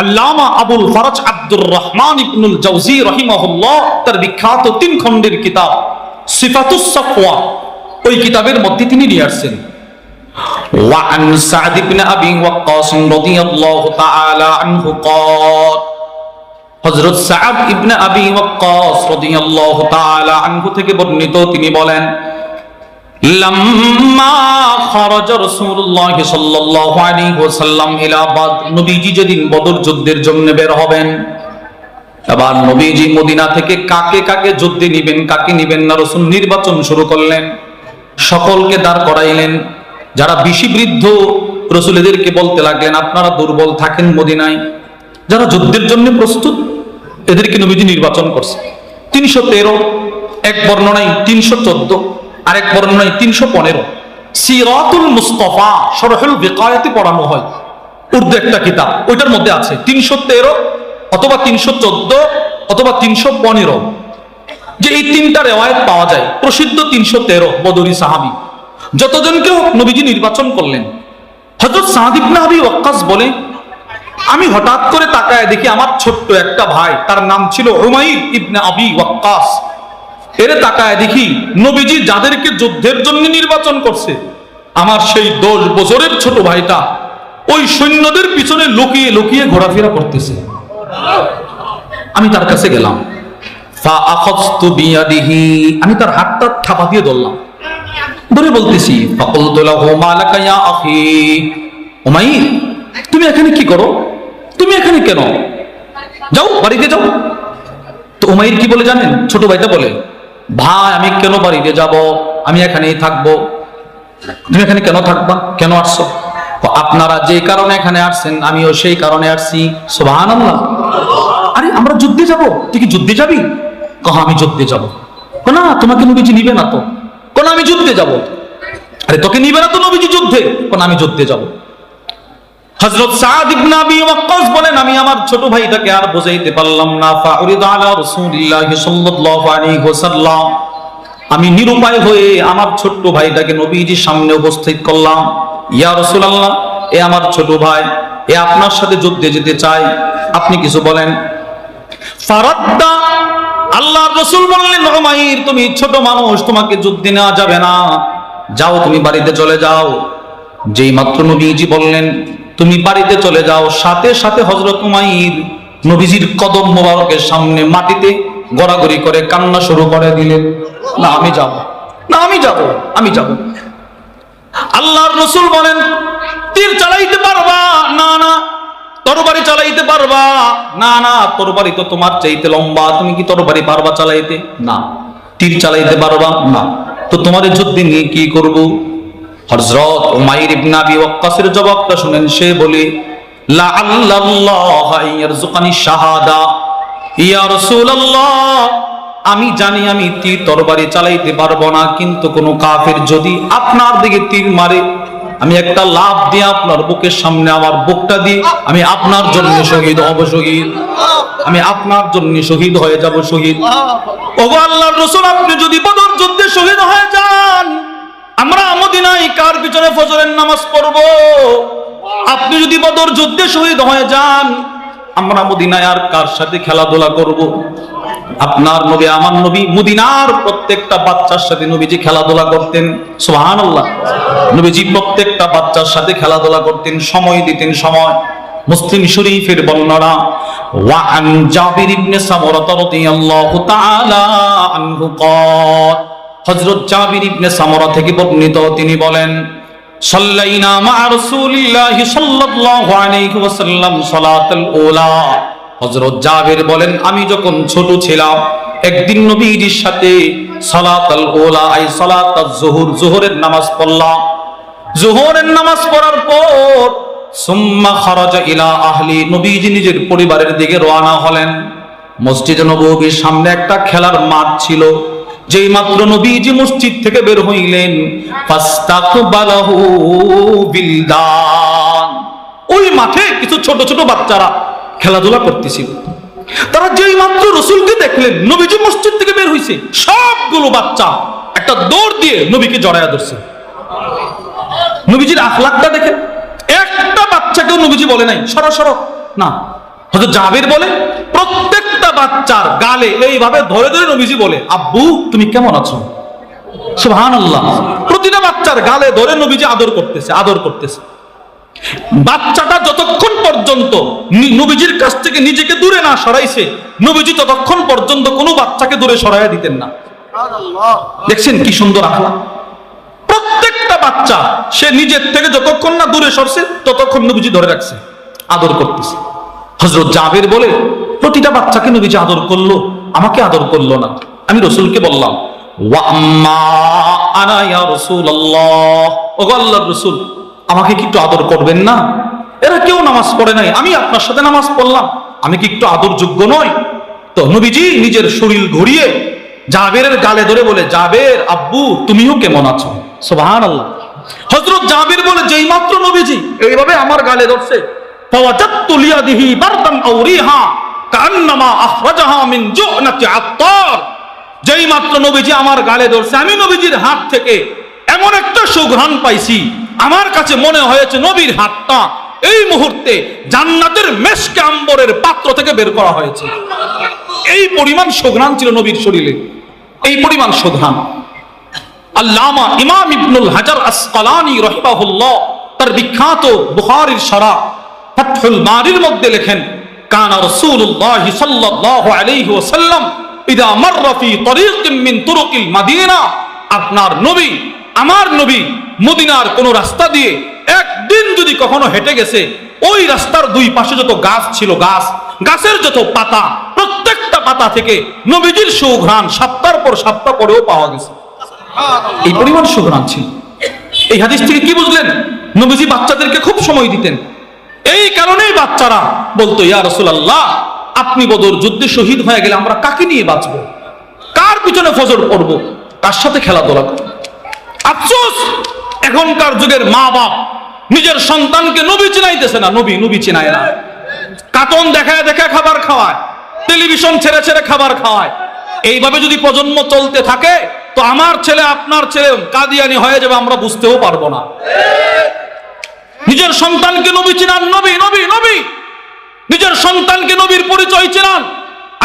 আল্লামা আবুল ফরজ আব্দুর রহমান ইবনুল জাওজি রাহিমাহুল্লাহ তার বিখ্যাত 3 খণ্ডের কিতাব সিফাতুস সাফওয়া ওই কিতাবের মধ্যে তিনি নিয়ে আসছেন ওয়া আন সাদ ইবনে আবি ওয়াক্কাস রাদিয়াল্লাহু তাআলা আনহু قال হযরত সাদ ইবনে আবি ওয়াক্কাস রাদিয়াল্লাহু তাআলা আনহু থেকে বর্ণিত তিনি বলেন লাম্মা খারাজা রাসূলুল্লাহ সাল্লাল্লাহু আলাইহি ওয়াসাল্লাম ইলা বাদর, নবীজি যেদিন বদর যুদ্ধের জন্য বের হবেন, এবার নবীজি মদিনা থেকে কাকে কাকে যুদ্ধে নিবেন কাকে নিবেন না রাসূল নির্বাচন শুরু করলেন। সকলকে দাঁড় করাইলেন, যারা বেশি বৃদ্ধ রাসূল এদেরকে বলতে লাগলেন আপনারা দুর্বল থাকেন মদিনায়, যারা যুদ্ধের জন্য প্রস্তুত এদেরকে নবীজি নির্বাচন করছে। 313 এক বর্ণনায় 314 আরেক বর্ণনায় 315 সিরাতুল মুস্তাফা শরহুল বিকায়াতে পড়ানো হয়, উর্দু একটা কিতাব, ওইটার মধ্যে আছে 313 অথবা 314 অথবা 315 যে এই 3টা রিওয়ায়াত পাওয়া যায়। প্রসিদ্ধ 313 বদরি সাহাবী যতজনকে নবীজি নির্বাচন করলেন। হযরত সাদ ইবনে আবি ওয়াক্কাস বলে আমি হঠাৎ করে তাকায় দেখি আমার ছোট্ট একটা ভাই, তার নাম ছিল উমাইর ইবনে আবি ওয়াক্কাস, এর তাকায় দেখি নবীজি যাদেরকে যুদ্ধের জন্য নির্বাচন করছে আমার সেই 10 বছরের ছোট ভাইটা ওই সৈন্যদের পিছনে লুকিয়ে লুকিয়ে ঘোরাফেরা করতেছে। আমি তার কাছে গেলাম, ফা আখাযতু বিয়াদিহি, আমি তার হাতটা থাপা দিয়ে ধরলাম, ধরে বলতেছি ফাকুলতু লাহু মা লাকা ইয়া আখি, উমাইর তুমি এখানে কি করো, তুমি এখানে কেন, যাও বাড়িতে যাও। তো উমাইর কি বলে জানেন, ছোট ভাইটা বলে ভাই আমি কেন বাড়িতে যাব, আমি এখানেই থাকবো। তুমি এখানে কেন থাকবা, কেন আসছো? আপনারা যে কারণে এখানে আসছেন আমিও সেই কারণে আসছি। সুবহানাল্লাহ। আরে আমরা যুদ্ধে যাব, তুই কি যুদ্ধে যাবি? কহ আমি যুদ্ধে যাব। না তোমাকে নবীজি নিবে না তো। কোন আমি যুদ্ধে যাব। আরে তোকে নিবে না তো নবীজি যুদ্ধে, কোন আমি যুদ্ধে যাব। হযরত সাদ ইবনে আবি ওয়াক্কাস বলেন আমি আমার ছোট ভাইটাকে আর বোঝাইতে পারলাম না। ফাউরিদা আলা রাসূলিল্লাহ সাল্লাল্লাহু আলাইহি ওয়াসাল্লাম, আমি নিরুপায় হয়ে আমার ছোট ভাইটাকে নবীজির সামনে উপস্থিত করলাম। ইয়া রাসূলুল্লাহ, এ আমার ছোট ভাই, এ আপনার সাথে যুদ্ধে যেতে চায়, আপনি কিছু বলেন। ফারাদ্দা, আল্লাহর রাসূল বললেন উমাইর তুমি ছোট মানুষ, তোমাকে যুদ্ধে নেওয়া যাবে না, যাও তুমি বাড়িতে চলে যাও। যেই মাত্র নবীজি বললেন তুমি বাড়িতে চলে যাও, সাথে সাথে হযরত উমাইর নবীজির কদম মোবারকের সামনে মাটিতে গড়াগড়ি করে কান্না শুরু করে দিলেন। না আমি যাব না, আমি যাব, আমি যাব। আল্লাহর রাসূল বলেন তীর চালাইতে পারবা? না না। তরবারি চালাইতে পারবা? না না, তরবারি তো তোমার চাইতে লম্বা, তুমি কি তরবারি পারবা চালাইতে? না। তীর চালাইতে পারবা? না। তো তোমার যুদ্ধে নিয়ে কি করব? হযরত উমাইর ইবনে আবি ওয়াক্কাসের জবাবটা শুনেন, সে বলে লাআল্লাল্লাহ ইয়ারযুকানি শাহাদা, ইয়া রাসূলুল্লাহ আমি জানি আমি তীর তরবারি চালাইতে পারবো না, কিন্তু কোন কাফের যদি আপনার দিকে তীর মারে আমি একটা লাফ দিয়ে আপনার বুকের সামনে আমার বুকটা দিয়ে আমি আপনার জন্য শহীদ হব, শহীদ, আমি আপনার জন্য শহীদ হয়ে যাব, শহীদ। ওগো আল্লাহর রাসূল আপনি যদি বদর যুদ্ধে শহীদ হয়ে যান আমরা মদিনায় কার পিছনে ফজরের নামাজ পড়ব? আপনি যদি বদর যুদ্ধে শহীদ হয়ে যান আমরা মদিনায় আর কার সাথে খেলাধুলা করব? আপনার নবী আমার নবী মদিনার প্রত্যেকটা বাচ্চার সাথে নবীজি খেলাধুলা করতেন। সুবহানাল্লাহ। নবীজি প্রত্যেকটা বাচ্চার সাথে খেলাধুলা করতেন, সময় দিতেন, সময়। মুসলিম শরীফের বর্ণনা ওয়া আন জাবির ইবনে সামুরা রাদিয়াল্লাহু তাআলা আনহু قال, হযরত জাবির ইবনে সামুরা থেকে বর্ণিত, তিনি বলেন সাল্লাইনা মা রাসূলিল্লাহি সাল্লাল্লাহু আলাইহি ওয়াসাল্লাম সালাতুল উলা। হযরত জাবির বলেন আমি যখন ছোট ছিলাম একদিন নবীজির সাথে সালাতুল উলা আই সালাতুজ যুহুর, যুহুরের নামাজ পড়লাম। যুহুরের নামাজ পড়ার পর সুম্মা খারাজা ইলা আহলি, নবীজি নিজের পরিবারের দিকে রওনা হলেন। মসজিদে নববীর সামনে একটা খেলার মাঠ ছিল। যেই মাত্র নবীজি মসজিদ থেকে বের হইলেন ফাস্তাকবালাহু বিলদান, ওই মাঠে কিছু ছোট ছোট বাচ্চারা খেলাধুলা করতেছিল। তারা যেই মাত্র রাসূলকে দেখলেন নবীজি মসজিদ থেকে বের হইছে, সবগুলো বাচ্চা একটা দৌড় দিয়ে নবীকে জড়ায়া ধরছে। নবীজির আখলাকটা দেখেন, একটা বাচ্চাকেও নবীজি বলে নাই সরো সরো, না হযরত জাবের বলে প্রত্যেকটা বাচ্চার গালে এইভাবে ধরে ধরে নবীজি বলে, আব্বু তুমি কেমন আছো? সুবহানাল্লাহ। প্রতিটা বাচ্চার গালে ধরে নবীজি আদর করতেছে। বাচ্চাটা যতক্ষণ পর্যন্ত নবীজির কাছ থেকে নিজেকে দূরে না সরাইছে, নবীজি ততক্ষণ পর্যন্ত কোনো বাচ্চাকে দূরে সরাইয়া দিতেন না। দেখছেন কি সুন্দর আখলাক। প্রত্যেকটা বাচ্চা সে নিজের থেকে যতক্ষণ না দূরে সরছে ততক্ষণ নবীজি ধরে রাখছে, আদর করতেছে। হযরত জাবের বলে প্রতিটা বাচ্চাকে নবীজি আদর করলো, আমাকে আদর করলো না। আমি রাসূলকে বললাম, ওয়া আম্মা আনা ইয়া রাসূলুল্লাহ, ওগো আল্লাহর রাসূল আমাকে কি একটু আদর করবেন না? এরা কেউ নামাজ পড়ে নাই, আমি আপনার সাথে নামাজ পড়লাম, আমি কি একটু আদর যোগ্য নই? তো নবীজি নিজের শরীর ঘুরিয়ে জাবেরের গালে ধরে বলে, জাবের আব্বু তুমিও কেমন আছো? সুবহানাল্লাহ। হযরত জাবের বলে যেই মাত্র নবীজি এইভাবে আমার গালে ধরছে, ফাওয়াজাতু লিয়াদিহি বারদান আও রিহা কান্নামা আখরাজাহা মিন জুনাতি আত্তার, যেই মাত্র নবীজি আমার গালে ধরছে আমি নবীজির হাত থেকে এমন একটা সুঘ্রাণ পাইছি, আমার কাছে মনে হয়েছে নবীর হাতটা এই মুহূর্তে জান্নাতের মেশকে আম্বরের পাত্র থেকে বের করা হয়েছে। এই পরিমাণ সুঘ্রাণ ছিল নবীর শরীরে, এই পরিমাণ সুঘ্রাণ। আল্লামা ইমাম ইবনুল হাজার আসকালানী রাহিমাহুল্লাহ তার বিখ্যাত বুখারীর শরহ ফাতহুল বারীর মধ্যে লেখেন, কানা রাসূলুল্লাহ সাল্লাল্লাহু আলাইহি ওয়াসাল্লাম ইদা মাররা ফি তরিকিন মিন তুরুকিল মাদিনা, আপনার নবী আমার নবী মদিনার কোন রাস্তা দিয়ে একদিন যদি কখনো হেঁটে গেছে, ওই রাস্তার দুই পাশে যত গাছ ছিল, গাছের যত পাতা, প্রত্যেকটা পাতা থেকে নবীজির সুঘ্রাণ সপ্তাহের পর সপ্তাহ পরেও পাওয়া গেছে। এই পরিমাণ সুঘ্রাণ ছিল। এই হাদিস থেকে কি বুঝলেন? নবীজি বাচ্চাদেরকে খুব সময় দিতেন। এই কারণেই বাচ্চারা বলতো, ইয়া রাসূলুল্লাহ আপনি বদর যুদ্ধে শহীদ হয়ে গেলে আমরা কাকে নিয়ে বাঁচবো? কার পিছনে ফজর পড়বো? কার সাথে খেলাধুলা করবো? আফসোস, এখনকার যুগের মা বাপ নিজের সন্তানকে নবী চিনাইতেছে না, নবী চিনায় না। কার্টুন দেখায় দেখায় খাবার খাওয়ায়, টেলিভিশন ছেড়ে ছেড়ে খাবার খাওয়ায়। এইভাবে যদি প্রজন্ম চলতে থাকে তো আমার ছেলে আপনার ছেলে কাদিয়ানি হয়ে যাবে, আমরা বুঝতেও পারবো না। নিজের সন্তানকে নবী চিনান, নবী নবী নবী, নিজের সন্তানকে নবীর পরিচয় চিনান।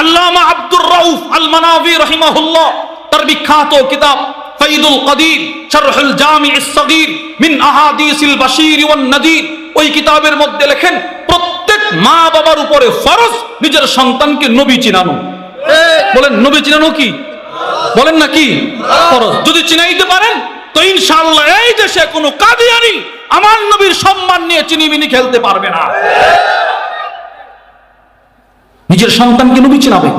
আল্লামা আব্দুর রাউফ আল মানাভি রাহিমাহুল্লাহ তার বিখ্যাত কিতাব ফাইদুল কাদির শারহুল জামিউস সগীর মিন আহাদিসিল বাশীর ওয়ান নাদির, ওই কিতাবের মধ্যে লেখেন প্রত্যেক মা বাবার উপরে ফরজ নিজের সন্তানকে নবী চিনানো। বলেন নবী চিনানো কি? বলেন না কি ফরজ? যদি চিনাইতে পারেন তো ইনশাআল্লাহ এই দেশে কোনো কাদিয়ানি আমার নবীর সম্মান নিয়ে চিনিমিনি খেলতে পারবে না। নিজের সন্তানকে নবী চিনাবে।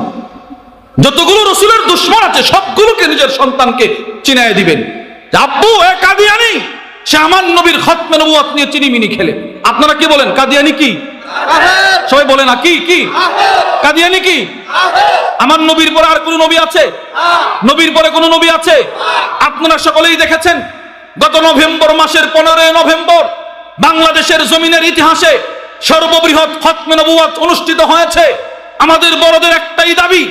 যতগুলো রাসূলের দুশমন আছে সবগুলোকে নিজের সন্তানকে চিনায় দিবেন। আব্বু এ কাদিয়ানি, সে আমার নবীর খতমে নবুয়ত নিয়ে চিনিমিনি খেলে। আপনারা কি বলেন কাদিয়ানি কি? সবাই বলে না কি কি কাদিয়ানি কি? আমার নবীর পরে আর কোন নবী আছে? নবীর পরে কোন নবী আছে? আপনারা সকলেই দেখেছেন গত নভেম্বর মাসের 15 নভেম্বর বাংলাদেশের জমিনের ইতিহাসে সর্ববৃহৎ খতমে নবুয়ত অনুষ্ঠিত হয়েছে। আমাদের বড়দের একটাই দাবি,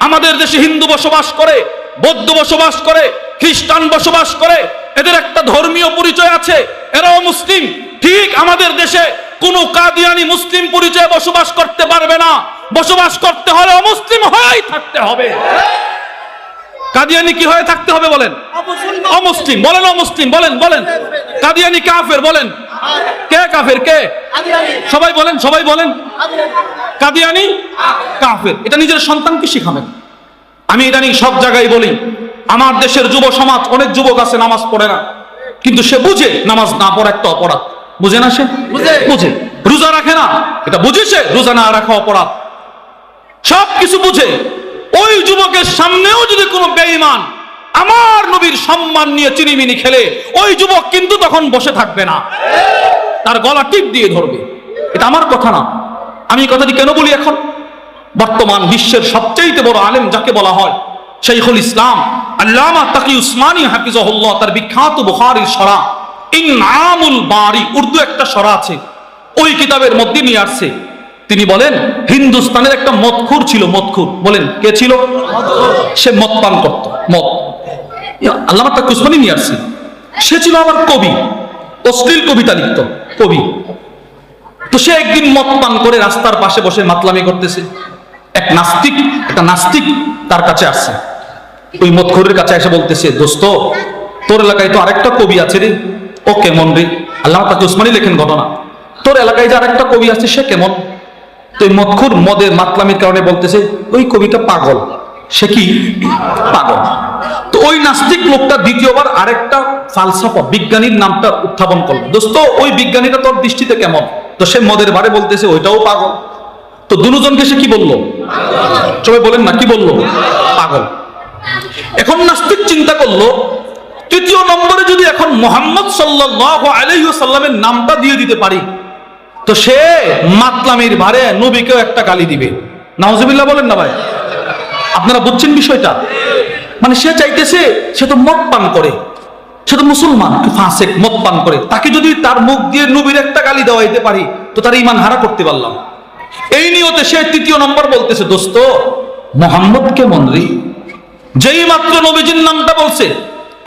আমাদের দেশে হিন্দু বসবাস করে, বৌদ্ধ বসবাস করে, খ্রিস্টান বসবাস করে, এদের একটা ধর্মীয় পরিচয় আছে, এরাও মুসলিম। ঠিক আমাদের দেশে কোন কাদিয়ানি মুসলিম পরিচয়ে বসবাস করতে পারবে না। বসবাস করতে হলে অমুসলিম হয়েই থাকতে হবে। কাদিয়ানি কি হয়ে থাকতে হবে বলেন? অমুসলিম। বলেন অমুসলিম, বলেন বলেন। কাদিয়ানি কাফের, বলেন কে কাফের? কে? সবাই বলেন, সবাই বলেন। কাদিয়ানি কাফের। এটা নিজের সন্তানকে শিখাবেন। আমি ইদানিং সব জায়গায় বলি, আমার দেশের যুব সমাজ অনেক যুবক আছে নামাজ পড়ে না, কিন্তু সে বুঝে নামাজ না পড়া একটা অপরাধ। বুঝে না? সে বুঝে। রোজা রাখে না, এটা বুঝে সে রোজা না রাখা অপরাধ। সব কিছু বুঝে। ওই যুবকের সামনেও যদি কোনো বেঈমান আমার নবীর সম্মান নিয়ে চিনিমিনি খেলে, ওই যুবক কিন্তু তখন বসে থাকবে না, তার গলা টিপ দিয়ে ধরবে। এটা আমার কথা না। আমি কথাটি কেন বলি? এখন বর্তমান বিশ্বের সবচেয়ে বড় আলেম যাকে বলা হয় শাইখুল ইসলাম আল্লামা তাকি উসমানী হাফিজাহুল্লাহ, তার বিখ্যাত বুখারীর শরহ ইনআমুল বারী, উর্দু একটা শরহ আছে, ওই কিতাবের মধ্যে নিয়ে আসছে। তিনি বলেন হিন্দুস্তানের একটা মদখুর ছিল। মদখুর বলেন কে ছিল? সে মদ পান করত, মদ। আল্লামা তাকি উসমানী নিয়ে আসছে। সে ছিল আবার কবি, অশ্লীল কবিতা লিখত, কবি। তো সে একদিন মদ পান করে রাস্তার পাশে বসে মাতলামি করতেছে। একটা নাস্তিক তার কাছে আসছে, ওই মদখোরের কাছে এসে বলতেছে, দোস্ত তোর এলাকায় তো আরেকটা কবি আছে রে, ও কেমন রে? আল্লামা তাকি উসমানী লেখেন ঘটনা, তোর এলাকায় যে আরেকটা কবি আছে সে কেমন? তো এই মদখোর মদের মাতলামির কারণে বলতেছে ওই কবিটা পাগল। সে কি পাগল? তো ওই নাস্তিক লোকটা দ্বিতীয়বার আরেকটা ফালসাফা বিজ্ঞানীর নামটা উত্থাপন করলো, দোস্ত ওই বিজ্ঞানীটা তোর দৃষ্টিতে কেমন? তো সে মদের বারে বলতেছে ওইটাও পাগল। তো দুজনকে সে কি বললো? সবাই বলেন না, কি বললো? পাগল। এখন নাস্তিক চিন্তা করলো, তৃতীয় নম্বরে যদি এখন মুহাম্মদ সাল্লাল্লাহু আলাইহি ওয়াসাল্লামের নামটা দিয়ে দিতে পারি, তো সে মাতলামির ভারে নবীকেও একটা গালি দিবে। নাউজুবিল্লাহ বলেন না ভাই? আপনারা বুঝছেন বিষয়টা? মানে সে চাইতেছে, সে তো মদ পান করে, সে তো মুসলমান ফাসেক, মদ পান করে, তাকে যদি তার মুখ দিয়ে নবীর একটা গালি দেওয়াইতে পারি তো তার ঈমান হারা করতে পারলাম। এই নিয়তে সে তৃতীয় নম্বর বলতেছে, দোস্ত মুহাম্মদ কেমন রে? যেই মাত্র নবীজির নামটা বলছে,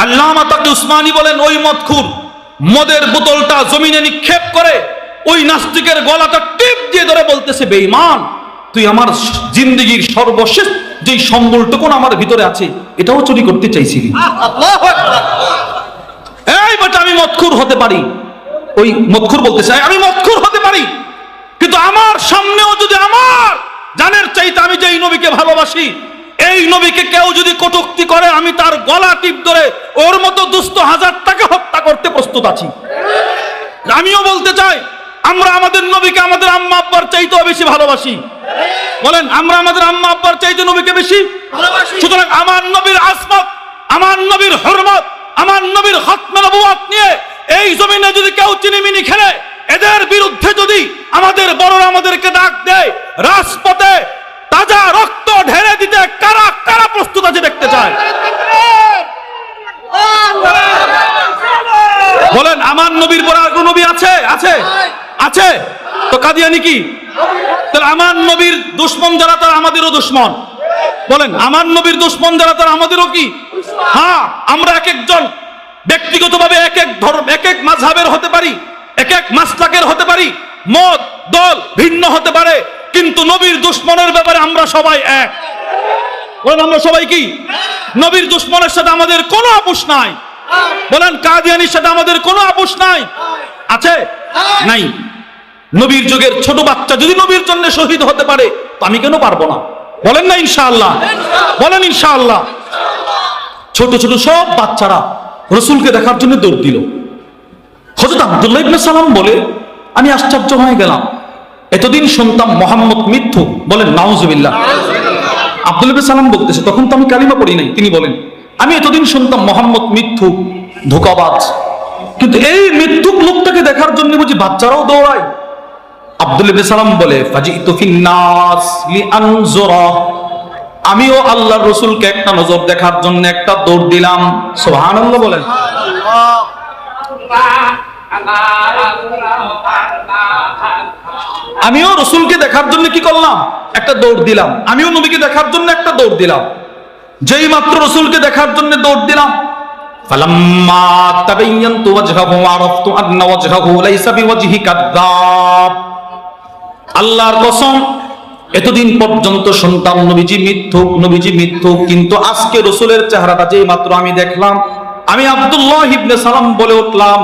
আল্লামা তাকি উসমানী বলেন ওই মদখুর মদের বোতলটা জমিনে নিক্ষেপ করে ওই নাস্তিকের গলাটা টিপ দিয়ে ধরে বলতেছে, বেঈমান তুই আমার জিন্দেগীর সর্বশেষ যেই সম্বলটুকু আমার ভিতরে আছে এটাও চুরি করতে চাইছিলি। এই বেটা আমি মদখুর হতে পারি, ওই মদখুর বলতেছে আমি মদখুর হতে পারি, কিন্তু আমার সামনেও যদি আমার জানের চাইতে আমি যেই নবীকে ভালোবাসি এই নবীকে কেউ যদি কটূক্তি করে আমি তার গলা টিপ ধরে ওর মতো দুষ্ট হাজারটাকে হত্যা করতে প্রস্তুত আছি। আমিও বলতে চাই আমরা আমাদের নবীকে আমাদের আম্মা আব্বার চাইতেও বেশি ভালোবাসি। বলেন আমরা আমাদের আম্মা আব্বার চাইতে নবীকে বেশি ভালোবাসি। সুতরাং আমার নবীর আসমত, আমার নবীর হরমত, আমার নবীর খতমে নবুয়ত নিয়ে এই জমিনে যদি কেউ চিনিমিনি খেলে, এদের বিরুদ্ধে যদি আমাদের বড়রা আমাদেরকে ডাক দেয়, রাজপথে তাজা রক্ত ঢেলে দিতে কারা কারা প্রস্তুত আছে দেখতে চায়? বলেন আমার নবীর পর আর কোন নবী আছে? আছে আছে তো কাদিয়ানি কি? তাহলে আমার নবীর দুশমন যারা তারা আমাদেরও দুশমন। বলেন আমার নবীর দুশমন যারা তারা আমাদেরও কি? হ্যাঁ, আমরা এক একজন ব্যক্তিগতভাবে এক এক ধর্ম, এক এক মাযহাবের হতে পারি, এক এক মাসলাকের হতে পারি, মত দল ভিন্ন হতে পারে, কিন্তু নবীর দুশমনের ব্যাপারে আমরা সবাই এক। বলেন আমরা সবাই কি? নবীর দুশমনের সাথে আমাদের কোনো আপোষ নাই। বলেন কাদিয়ানির সাথে আমাদের কোনো আপোষ নাই। আছে? নাই। নবীর যুগের ছোট বাচ্চা যদি নবীর জন্য শহীদ হতে পারে তো আমি কেন পারবো না? বলেন না ইনশাআল্লাহ? বলেন ইনশাআল্লাহ। ছোট ছোট সব বাচ্চারা রাসূলকে দেখার জন্য দৌড় দিল। হযরত আব্দুল্লাহ ইবনে সালাম বলে আমি আশ্চর্য হয়ে গেলাম, এতদিন শুনতাম মুহাম্মদ মিথ্যু। বলেন নাউজুবিল্লাহ। আব্দুল্লাহ ইবনে সালাম বলতেছে, তখন তো আমি কালিমা পড়ি নাই। তিনি বলেন আমি এতদিন শুনতাম মুহাম্মদ মিথ্যু, ধোঁকাবাজ, কিন্তু এই মিথ্যুক লোকটাকে দেখার জন্য বুঝি বাচ্চারাও দৌড়ায়। আব্দুল্লাহ ইবনে সালাম বলে ফাজিতু ফিন নাস লিআনজুরা, আমিও আল্লাহর রাসূলকে একটা নজর দেখার জন্য একটা দৌড় দিলাম। সুবহানাল্লাহ বলেন। আমিও রাসূলকে দেখার জন্য কি করলাম? একটা দৌড় দিলাম। আমিও নবীকে দেখার জন্য একটা দৌড় দিলাম। যেই মাত্র রাসূলকে দেখার জন্য দৌড় দিলাম, ফালাম্মা তাবায়্যানতু ওয়াজহাহু আরাফতু আন্না ওয়াজহাহু লাইসা বিওয়াজহি কাযযাব। আল্লাহর কসম, এতদিন পর্যন্ত শুনতাম নবীজি মিথ্যুক, নবীজি মিথ্যুক, কিন্তু আজকে রাসূলের চেহারাটা যেই মাত্র আমি দেখলাম, আমি আব্দুল্লাহ ইবনে সালাম বলে উঠলাম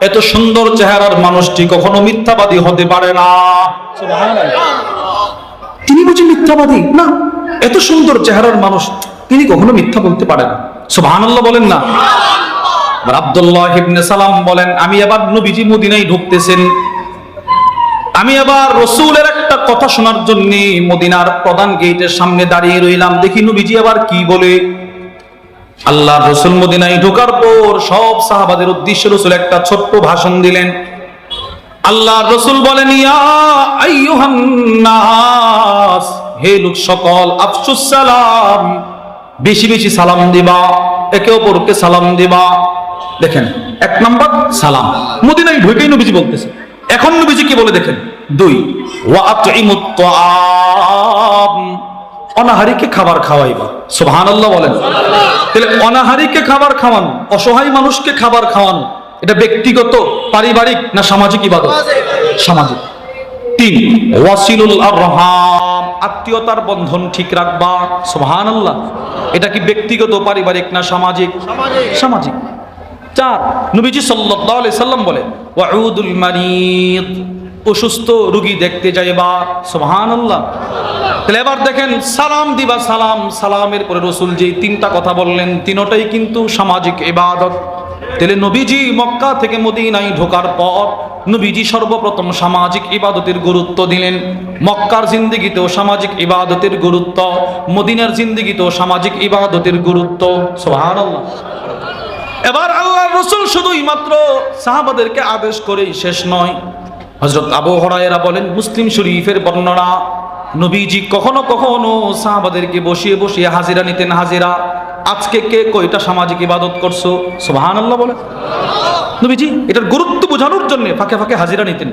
এত সুন্দর চেহারার মানুষটি কখনো মিথ্যাবাদী হতে পারে না। সুবহানাল্লাহ। তিনি বুঝি মিথ্যাবাদী না? এত সুন্দর চেহারার মানুষ, তিনি কখনো মিথ্যা বলতে পারেন না। সুবহানাল্লাহ বলেন না? আব্দুল্লাহ ইবনে সালাম বলেন আমি এবার নবীজি মদিনায় ঢুকতেছেন, আমি আবার রাসূলের একটা কথা শোনার জন্য মদিনার প্রধান গেটের সামনে দাঁড়িয়ে রইলাম। দেখি নবীজি আবার কি বলে। আল্লাহর রাসূল মদিনায় ঢোকার পর সব সাহাবাদের উদ্দেশ্যে রাসূল একটা ছোট্ট ভাষণ দিলেন। আল্লাহর রাসূল বলেন ইয়া আইয়ুহান নাস, হে লোক সকল, আফসুস সালাম, বেশি বেশি সালাম দিবা, একে অপরকে সালাম দিবা। দেখেন এক নাম্বার সালাম, মদিনায় ঢুকেই নবীজি বলতেছে। এখন নবীজি কি বলে দেখেন, 2 ওয়া আতইমুত তাআম, অনাহারীকে খাবার খাওয়াইবা। সুবহানাল্লাহ বলেন। তাহলে অনাহারীকে খাবার খাওয়ানো, অসহায় মানুষকে খাবার খাওয়ানো, এটা ব্যক্তিগত পারিবারিক না সামাজিক ইবাদত? সামাজিক। তিন, ওয়াসিলুল আরহাম, আত্মীয়তার বন্ধন ঠিক রাখবা। সুবহানাল্লাহ। এটা কি ব্যক্তিগত, পারিবারিক না সামাজিক? সামাজিক। চার, নবীজি সাল্লাল্লাহু আলাইহি সাল্লাম বলে ওয়াউদুল মারিদ, অসুস্থ রোগী দেখতে যাইবা। সুবহানাল্লাহ। তাহলে এবার দেখেন, সালাম দিবা, সালামের পরে রাসূল যে তিনটা কথা বললেন, তিনটাই কিন্তু সামাজিক ইবাদত। তাহলে নবীজি মক্কা থেকে মদিনায় ঢোকার পর নবীজি সর্বপ্রথম সামাজিক ইবাদতের গুরুত্ব দিলেন। মক্কার জিন্দেগিতেও সামাজিক ইবাদতের গুরুত্ব, মদিনার জিন্দেগিতেও সামাজিক ইবাদতের গুরুত্ব। সুবহানাল্লাহ। এবার আল্লাহর রাসূল শুধুই মাত্র সাহাবাদেরকে আদেশ করেই শেষ নয়। হযরত আবু হুরায়রা বলেন, মুসলিম শরীফের বর্ণনা, নবীজি কখনো কখনো সাহাবাদেরকে বসিয়ে বসিয়ে হাজিরা নিতেন। হাজিরা, আজকে কে কয়টা সামাজিক ইবাদত করছো? সুবহানাল্লাহ বলে। নবীজি এটার গুরুত্ব বোঝানোর জন্য ফাঁকে ফাঁকে হাজিরা নিতেন।